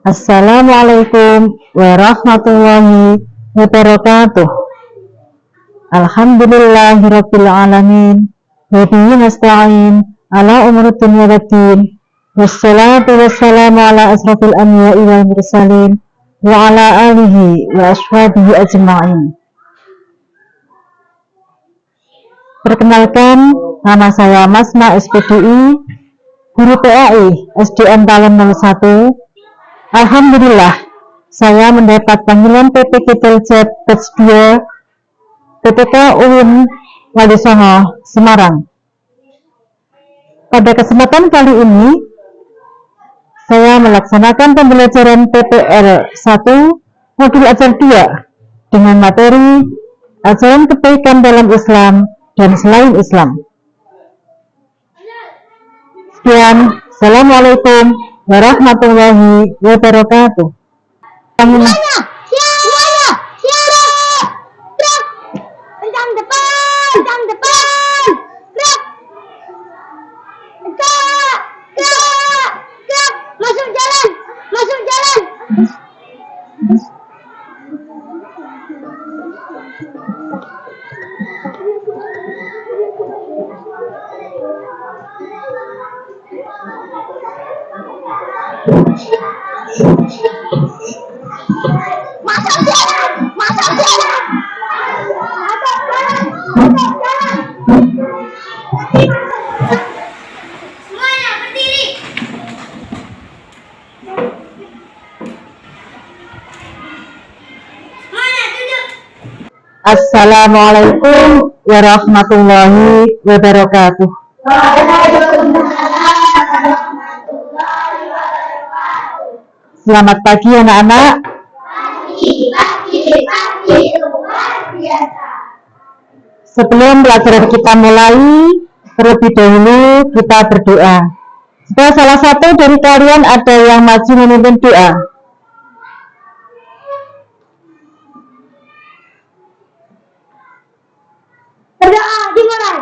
Assalamualaikum warahmatullahi wabarakatuh. Alhamdulillahirabbil alamin. Wa bihi nasta'in ala umuri dunya waddin. Wassalatu wassalamu ala asrofil anbiya'i wal mursalin wa ala alihi wa ashabihi ajma'in. Perkenalkan, nama saya Masma SPDI, guru PAI SDN Talun 01. Alhamdulillah, saya mendapat panggilan PPK Teljet Batch 2 PPK UIN Walisongo, Semarang. Pada kesempatan kali ini, saya melaksanakan pembelajaran PPL 1 Modul Ajar 2 dengan materi Ajaran Kebaikan dalam Islam dan Selain Islam. Sekian, Assalamualaikum warahmatullahi wabarakatuh. Semuanya, siap. Tentang depan. Gerak. Masuk jalan. Masuk jalan. Semuanya berdiri. Semuanya duduk. Assalamualaikum warahmatullahi wabarakatuh. Selamat pagi anak-anak. Pagi luar biasa. Sebelum pelajaran kita mulai, terlebih dahulu kita berdoa. Jika salah satu dari kalian ada yang maju memimpin doa. Berdoa dimulai.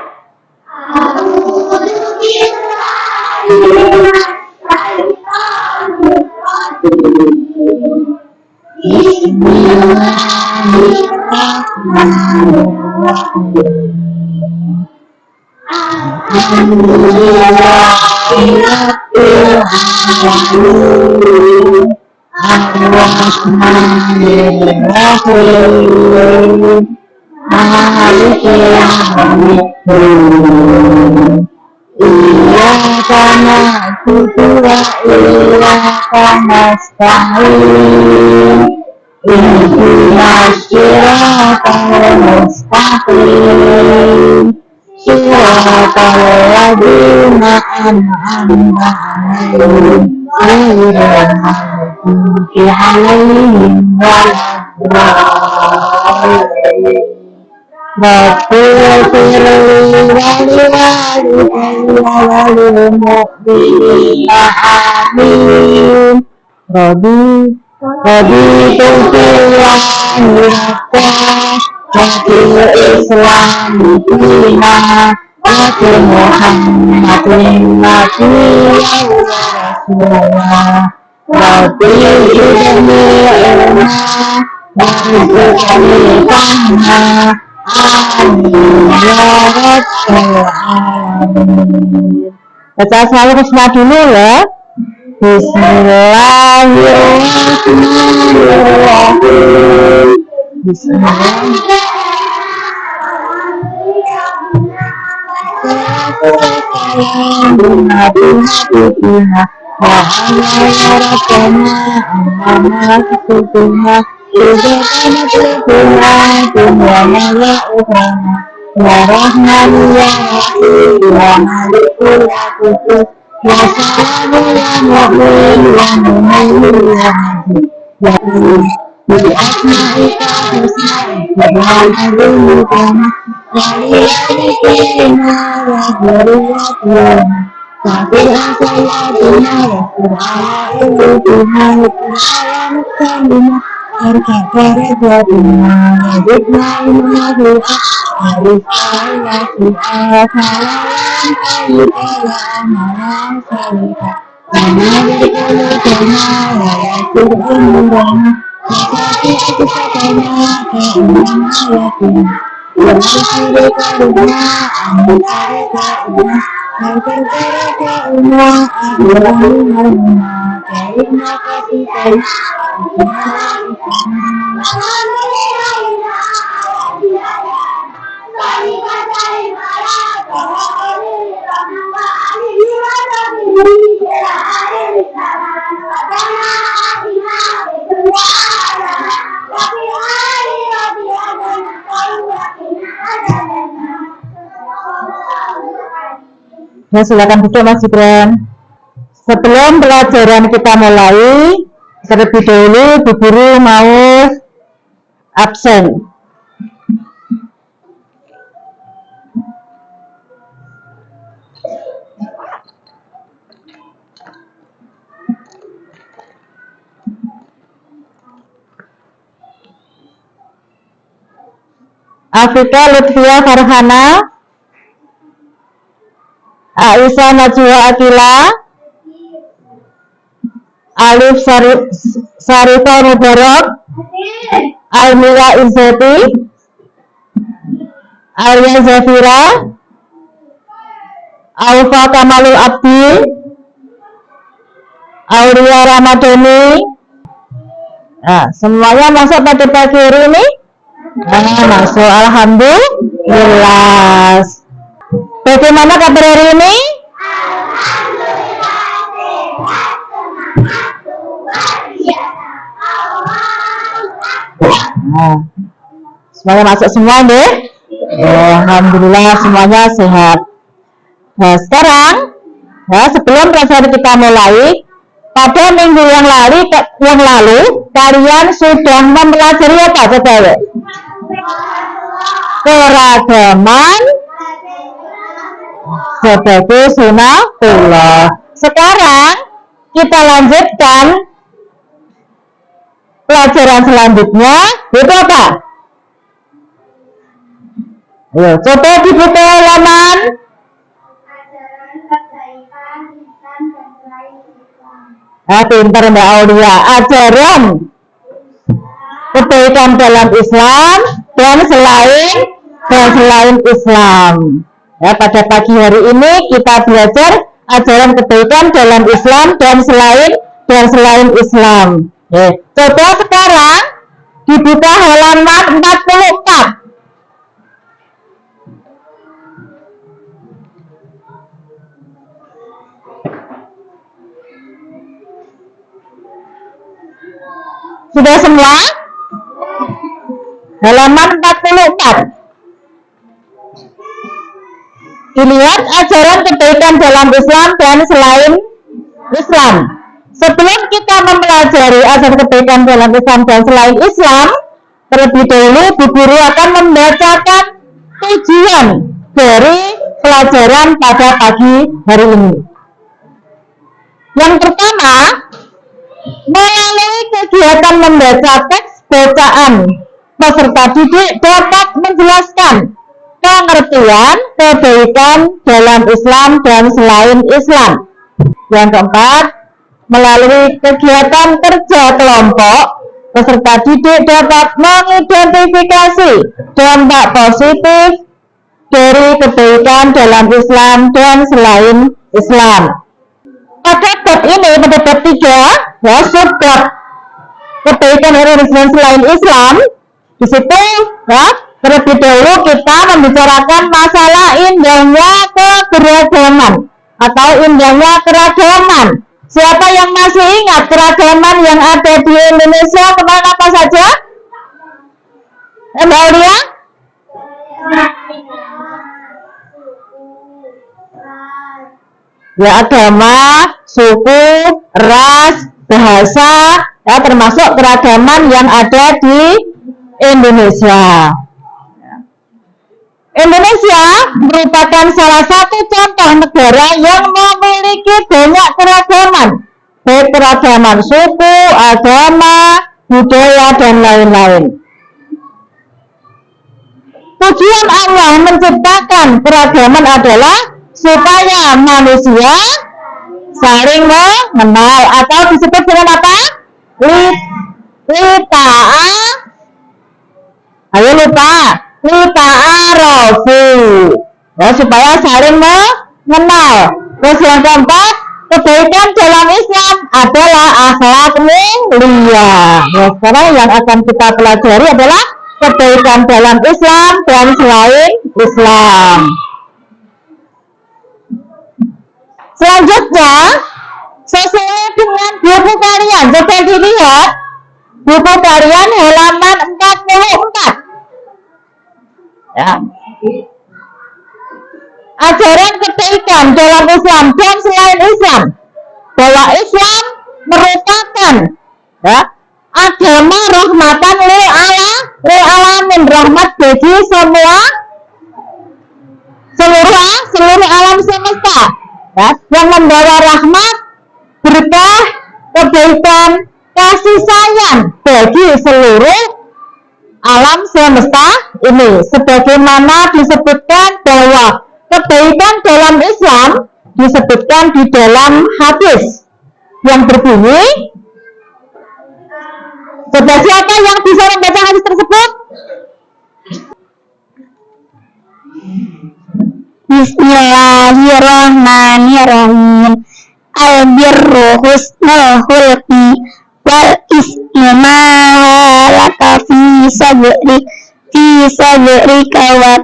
Baca selalu bismillah dulu ya. Bismillahirrahmanirrahim. Ya, silakan duduk Mas Gibran. Sebelum pelajaran kita mulai, terlebih dahulu Bu Guru mau absen. Afika Lutfia Farhana, Aisyah Najwa Akila, Alif Sarifah Mubarak, Almira Izzati, Arya Zafira, Alfa Kamalul Abdi, Aulia Ramadhani. Nah, semuanya masuk pada pagi hari ini? Nah, masuk, alhamdulillah. Bagaimana kabar hari ini? Nah, semuanya masuk semua deh. Alhamdulillah semuanya sehat. Nah, sekarang ya, sebelum pelajaran kita mulai, pada minggu yang lalu kalian sudah mempelajari apa coba ya? Keragaman sebagai sunatullah. Sekarang kita lanjutkan pelajaran selanjutnya, itu apa? Ayo, coba dibuka halaman. Pintar Mbak Aulia. Ajaran kebaikan dalam Islam dan selain Islam. Ya, pada pagi hari ini kita belajar ajaran kebaikan dalam Islam dan selain Islam. Coba sekarang dibuka halaman 44. Sudah semua? Halaman 44. Dilihat ajaran kebaikan dalam Islam dan selain Islam. Sebelum kita mempelajari ajaran kebaikan dalam Islam dan selain Islam, terlebih dahulu Bu Guru akan membacakan tujuan dari pelajaran pada pagi hari ini. Yang pertama, melalui kegiatan membaca teks bacaan, peserta didik dapat menjelaskan pengertian kebaikan dalam Islam dan selain Islam. Yang keempat, melalui kegiatan kerja kelompok, peserta didik dapat mengidentifikasi dampak positif dari kebaikan dalam Islam dan selain Islam. Pada bab ini, pada bab 3, ya, subbab kebaikan dalam Islam dan selain Islam, di situ ya, terlebih dahulu kita membicarakan masalah indahnya keberagaman atau indahnya keragaman. Siapa yang masih ingat keragaman yang ada di Indonesia kemarin apa saja? Mbak Aulia? Ya, agama, suku, ras, bahasa, ya, termasuk keragaman yang ada di Indonesia. Indonesia merupakan salah satu contoh negara yang memiliki banyak keragaman, baik keragaman suku, agama, budaya, dan lain-lain. Tujuan Allah menciptakan keragaman adalah supaya manusia saling mengenal atau disebut dengan apa? Lita'a. Ayo lupa. Lita'arofu. Ya, supaya saling mengenal. Terus yang keempat, kebaikan dalam Islam adalah akhlak mulia. Ya, sekarang yang akan kita pelajari adalah kebaikan dalam Islam dan selain Islam. Selanjutnya, sesuai dengan buku kalian, coba dilihat buku kalian halaman 44. Ya. Ajaran kebaikan dalam Islam dan selain Islam, bahwa Islam merupakan ya, agama rahmatan lil alamin, rahmat bagi seluruh alam semesta, ya, yang membawa rahmat, berkah, kebaikan, kasih sayang bagi seluruh alam semesta ini, sebagaimana disebutkan bahwa kebaikan dalam Islam disebutkan di dalam hadis yang berbunyi, coba siapa yang bisa membaca hadis tersebut? Bismillahirrahmanirrahim. Al-birru husnul khulqi wal ismu ma laka fi sabrika wa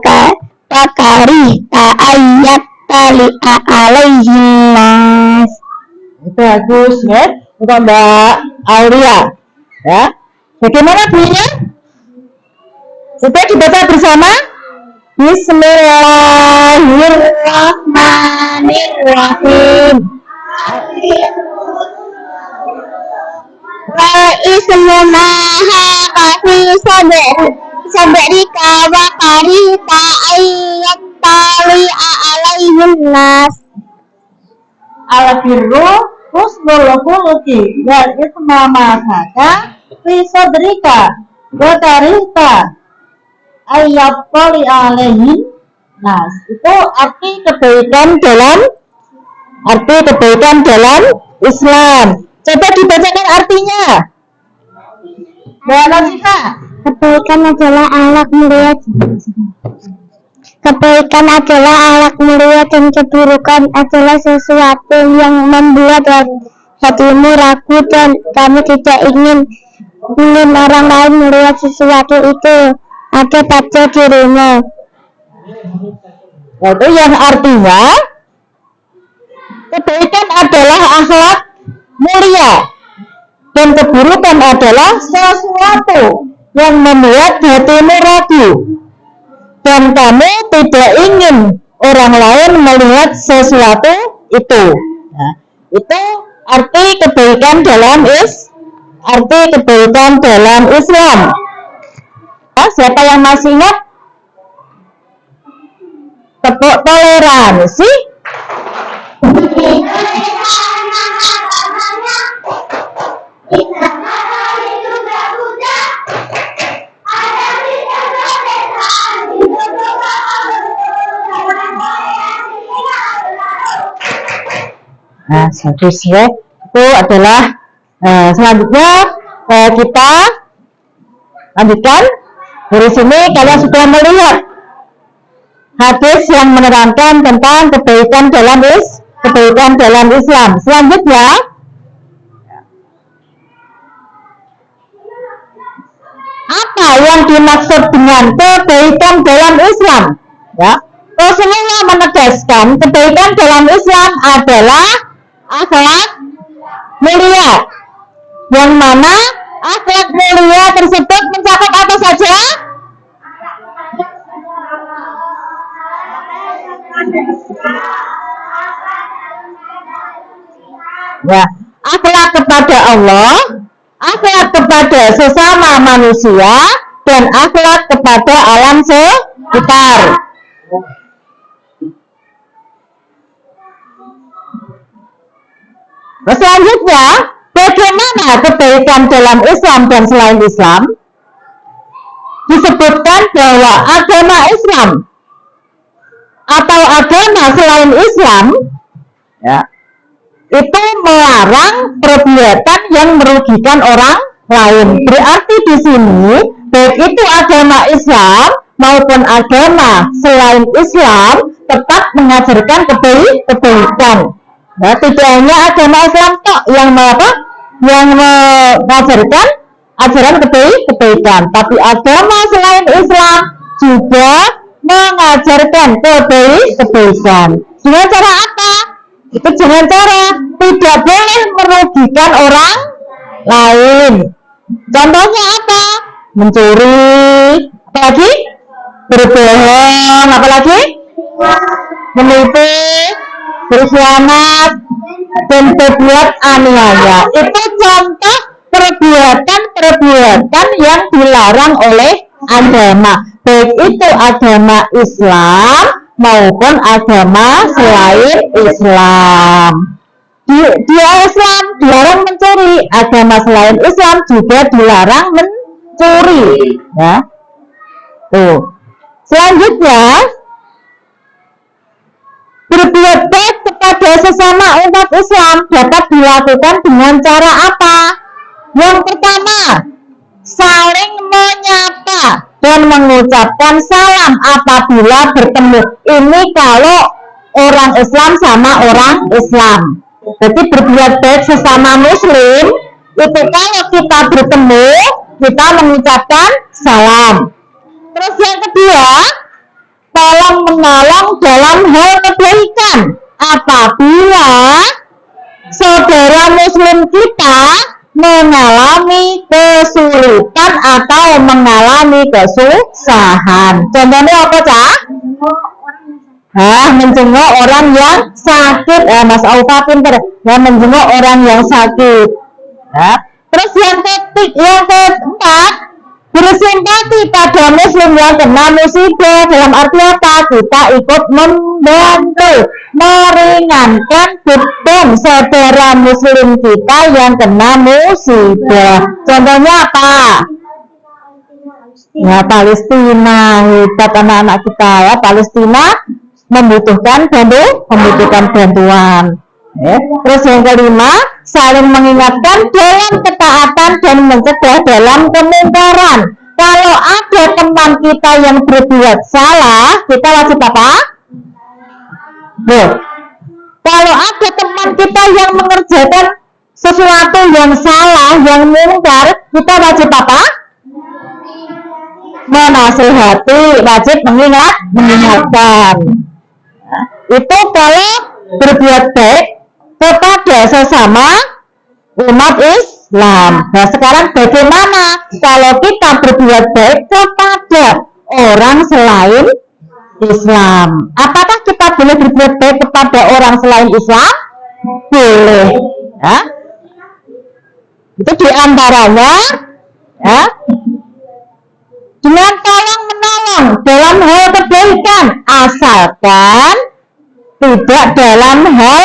karihta ayat tali'a alaihin nas. Bagus ya, untuk Mbak Aulia ya. Bagaimana bunyinya? Coba dibaca bersama. Bismillahirrahmanirrahim. Wa ismu maha kafi sabrika wa karihta ayat tali'a alaihin nas. Al-birru husnul khuluqi wal ismu maha kafi sabrika wa karihta ayat tali'a alaihin nas. Itu arti kebaikan dalam Islam. Coba dibacakan artinya. Mbak Nazifah. Kebaikan adalah akhlak mulia. Kebaikan adalah akhlak mulia dan keburukan adalah sesuatu yang membuat hatimu ragu dan kamu tidak ingin orang lain melihat sesuatu itu ada pada dirimu. Itu yang artinya kebaikan adalah akhlak mulia dan keburukan adalah sesuatu yang membuat hatimu ragu dan kamu tidak ingin orang lain melihat sesuatu itu. Nah, itu arti kebaikan dalam Islam. Nah, siapa yang masih ingat? Tepuk toleransi. Nah, bagus ya. Itu adalah selanjutnya kita lanjutkan. Dari sini kalian sudah melihat hadis yang menerangkan tentang kebaikan dalam Islam. Selanjutnya, apa yang dimaksud dengan kebaikan dalam Islam? Ya, Rasulullah menegaskan kebaikan dalam Islam adalah akhlak mulia, yang mana akhlak mulia tersebut mencakup apa saja? Ya, akhlak kepada Allah, akhlak kepada sesama manusia, dan akhlak kepada alam sekitar. Selanjutnya, bagaimana kebaikan dalam Islam dan selain Islam? Disebutkan bahwa agama Islam atau agama selain Islam ya, itu melarang perbuatan yang merugikan orang lain. Berarti di sini baik itu agama Islam maupun agama selain Islam tetap mengajarkan kebaikan. Nah, tidak hanya agama Islam tok yang mengajarkan ajaran kebaikan, tapi agama selain Islam juga mengajarkan kebaikan. Dengan cara apa? Itu dengan cara tidak boleh merugikan orang lain. Contohnya apa? Mencuri, apalagi berbohong, apalagi menipu, berkhianat, dan berbuat aniaya. Itu contoh perbuatan yang dilarang oleh agama, baik itu agama Islam maupun agama selain Islam. Di Islam dilarang mencuri, agama selain Islam juga dilarang mencuri. Ya. Tuh. Selanjutnya, berbuat baik kepada sesama umat Islam dapat dilakukan dengan cara apa? Yang pertama, saling menyapa dan mengucapkan salam apabila bertemu. Ini kalau orang Islam sama orang Islam. Jadi berbuat baik sesama Muslim itu kalau kita bertemu kita mengucapkan salam. Terus yang kedua, tolong menolong dalam hal kebaikan apabila saudara Muslim kita mengalami kesulitan atau mengalami kesusahan. Contohnya apa, Cak? Menjenguk orang yang sakit. Mas Aufa pinter. Menjenguk orang yang sakit. Terus yang keempat, bersimpati pada Muslim yang kena musibah. Dalam arti apa? Kita ikut membantu, meringankan beban saudara Muslim kita yang kena musibah. Contohnya apa? Ya, Palestina. Hebat anak-anak kita ya. Palestina membutuhkan bantuan. Terus yang kelima, saling mengingatkan dalam ketaatan dan mencegah dalam kemungkaran. Kalau ada teman kita yang berbuat salah, kita wajib apa? Kalau ada teman kita yang mengerjakan sesuatu yang salah, yang mungkar, kita wajib apa? Menasihati, wajib mengingatkan. Itu kalau berbuat baik kepada sesama umat Islam. Nah, sekarang bagaimana kalau kita berbuat baik kepada orang selain Islam? Apakah kita boleh berbuat baik kepada orang selain Islam? Boleh. Ya. Itu diantaranya ya, dengan tolong menolong dalam hal kebaikan, asalkan tidak dalam hal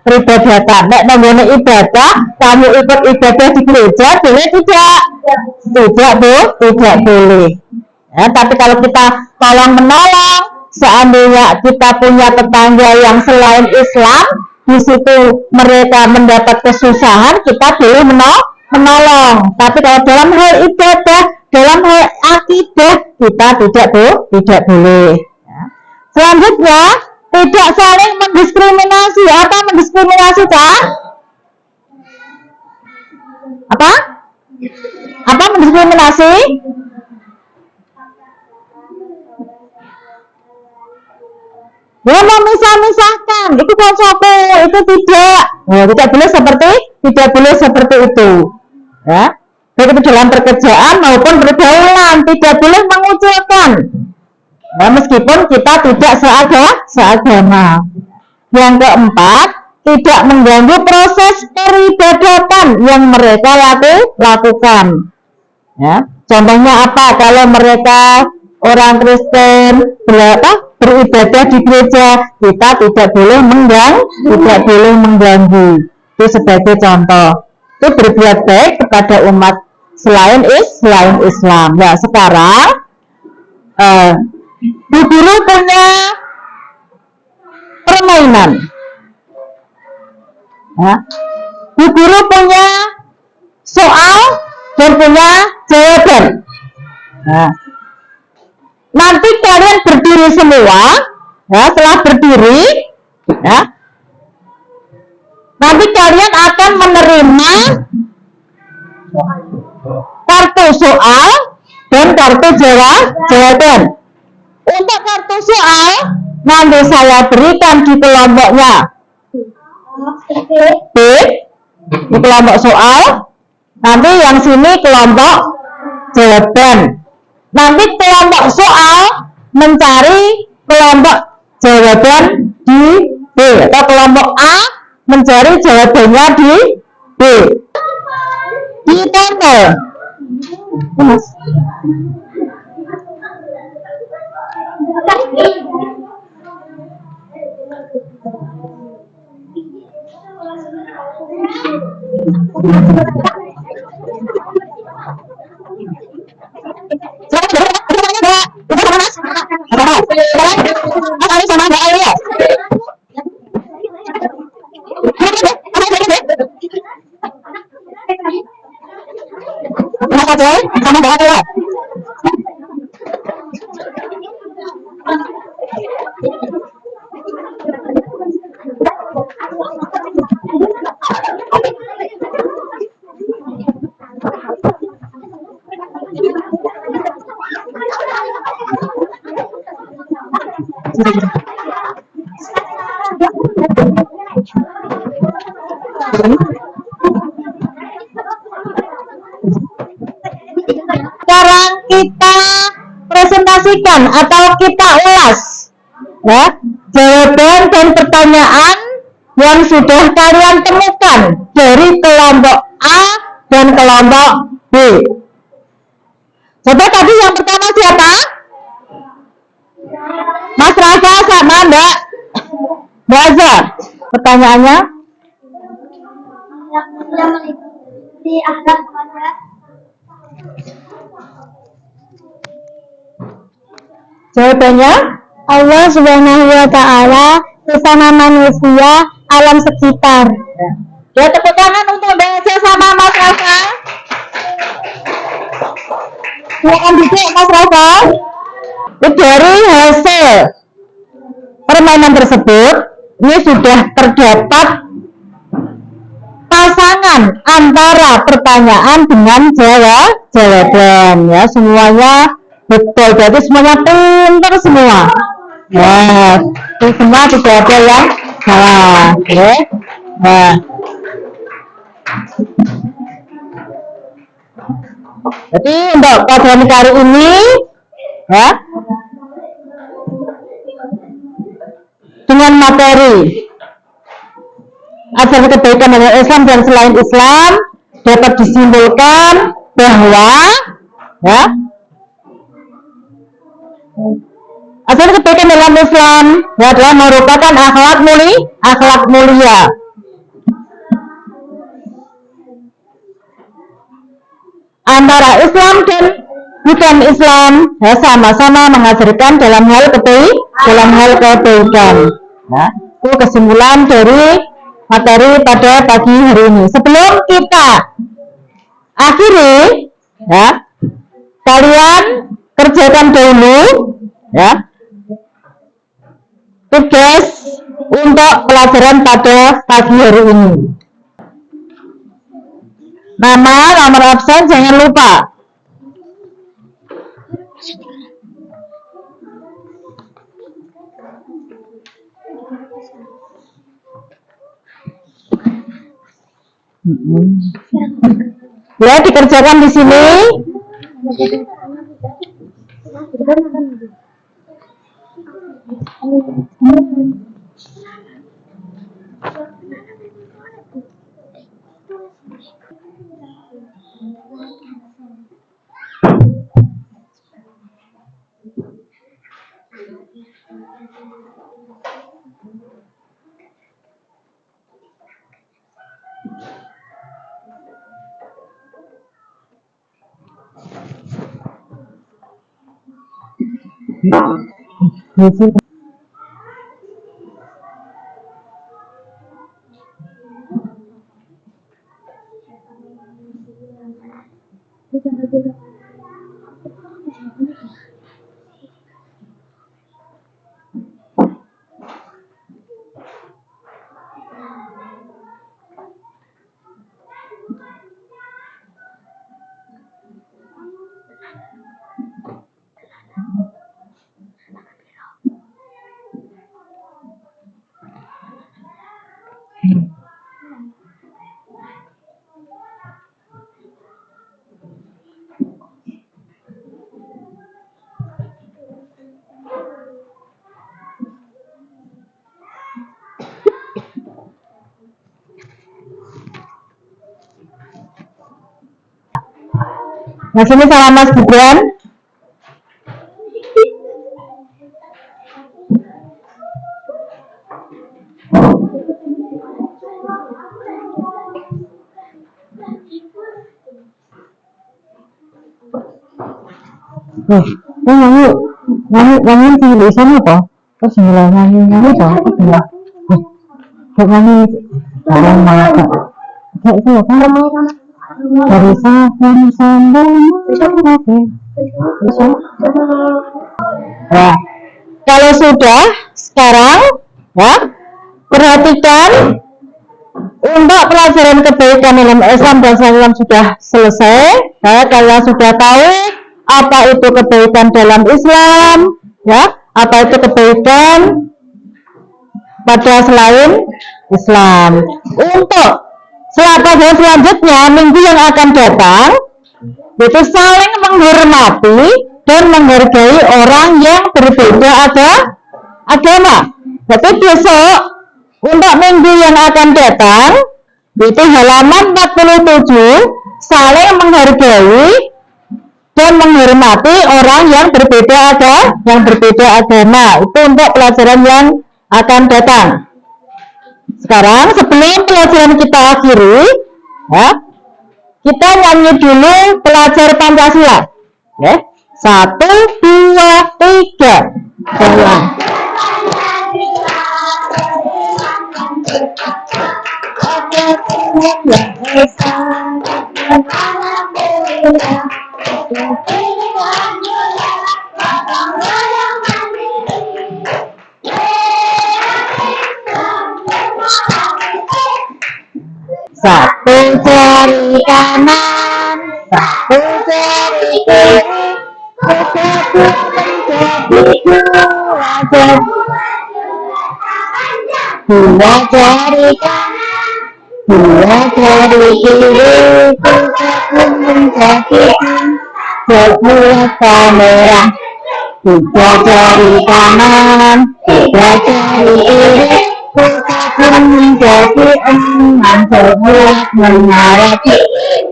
peribadatan. Nek namanya ibadah, kamu ikut ibadah di gereja, boleh tidak? Tidak boleh. Ya, tapi kalau kita tolong menolong, seandainya kita punya tetangga yang selain Islam, di situ mereka mendapat kesusahan, kita boleh menolong. Tapi kalau dalam hal ibadah, dalam hal akidah, kita tidak boleh. Ya. Selanjutnya, tidak saling mendiskriminasi. Apa mendiskriminasi, Cak? Apa mendiskriminasi? Ya, memisah-misahkan. Itu koncoku, itu tidak. Tidak boleh seperti itu. Ya. Baik itu dalam pekerjaan maupun pergaulan, tidak boleh mengucilkan. Ya, meskipun kita tidak seagama. Yang keempat, tidak mengganggu proses peribadatan yang mereka lakukan. Ya, contohnya apa? Kalau mereka orang Kristen beribadah di gereja, kita tidak boleh mengganggu. Itu sebagai contoh. Itu berbuat baik kepada umat selain Islam. Ya, sekarang Bu Guru punya permainan. Ya. Bu guru punya soal dan punya jawaban. Nah, nanti kalian berdiri semua, ya, setelah berdiri, ya, nanti kalian akan menerima kartu soal dan kartu jawaban. Untuk kartu soal nanti saya berikan di kelompoknya B, di kelompok soal. Nanti yang sini kelompok jawaban. Nanti kelompok soal mencari kelompok jawaban di B, atau kelompok A mencari jawabannya di B. Ditempel. Sekarang kita presentasikan atau kita ulas, ya, jawaban dan pertanyaan yang sudah kalian temukan dari kelompok A dan kelompok B. Coba tadi yang pertama siapa? Mas Rafa sama Mbak Azhar. Pertanyaannya? Di akhlak pada Jawabannya? Allah Subhanahu wa Ta'ala bersama manusia alam sekitar. Ya, tepuk tangan untuk Mbak Azhar sama Mas Rafa. Silakan duduk Mas Rafa. Dari hasil permainan tersebut, ini sudah terdapat pasangan antara pertanyaan dengan jawaban, ya, semuanya betul, berarti semuanya pintar semua. Nah, itu semua tidak ada yang salah. Oke. Nah, jadi untuk pelajaran kali ini, ya, dengan materi ajaran kebaikan dalam Islam dan selain Islam, dapat disimpulkan bahwa, ya, ajaran kebaikan dalam Islam, ya, adalah merupakan akhlak mulia. Antara Islam dan bukan Islam, ya, sama-sama mengajarkan dalam hal kebaikan. Ya, itu kesimpulan dari materi pada pagi hari ini. Sebelum kita akhiri, ya, kalian kerjakan dulu, ya, tugas untuk pelajaran pada pagi hari ini. Nama, nomor absen jangan lupa. Ya, dikerjakan di sini. Nah, sini sama Mas Gibran. Nyanyi tulisan apa? Terus nyanyi apa? Nyanyi orang mata. Kayak itu apa? Dari sahabat sambung. Oke. Bisa. Nah, kalau sudah sekarang, ya, perhatikan untuk pelajaran kebaikan dalam Islam dan Islam sudah selesai. Ya, kalian sudah tahu apa itu kebaikan dalam Islam, ya, apa itu kebaikan pada selain Islam. Untuk pelajaran selanjutnya minggu yang akan datang, itu saling menghormati dan menghargai orang yang berbeda agama. Tapi besok untuk minggu yang akan datang, itu halaman 47, saling menghargai dan menghormati orang yang berbeda agama. Itu untuk pelajaran yang akan datang. Sekarang sebelum pelajaran kita akhiri, ya, kita nyanyi dulu pelajar Pancasila. Ya. 1, 2, 3. Jalan. Satu jari kanan, satu jari kiri, bersatu menjadi dua jari. Dua jari kanan, dua jari kiri, bersatu menjadi sebuah kamera. Tiga jari kanan, tiga jari kiri, bersatu menjadi 6 sebuah menara.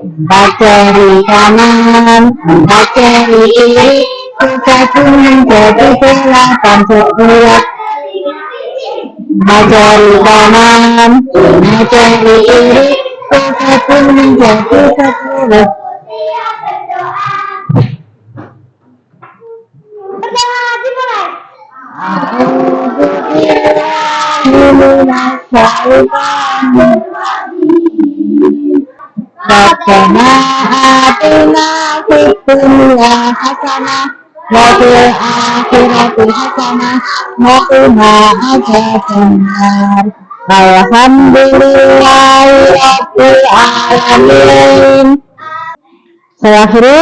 4 jari kanan, 4 jari kiri, bersatu menjadi 8 sebuah. 5 jari kanan, 5 jari kiri, bersatu menjadi 10. Rabbana atina fid dunya hasanah wa fil akhirati hasanah wa qina adzabannar. Alhamdulillahi rabbil alamin. Saya akhiri.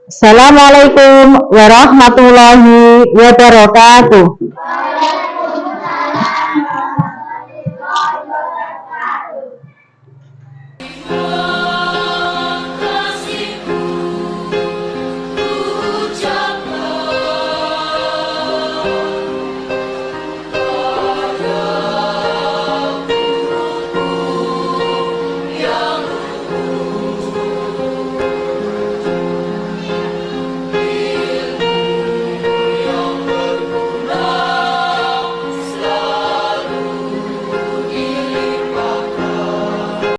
Assalamualaikum warahmatullahi wabarakatuh.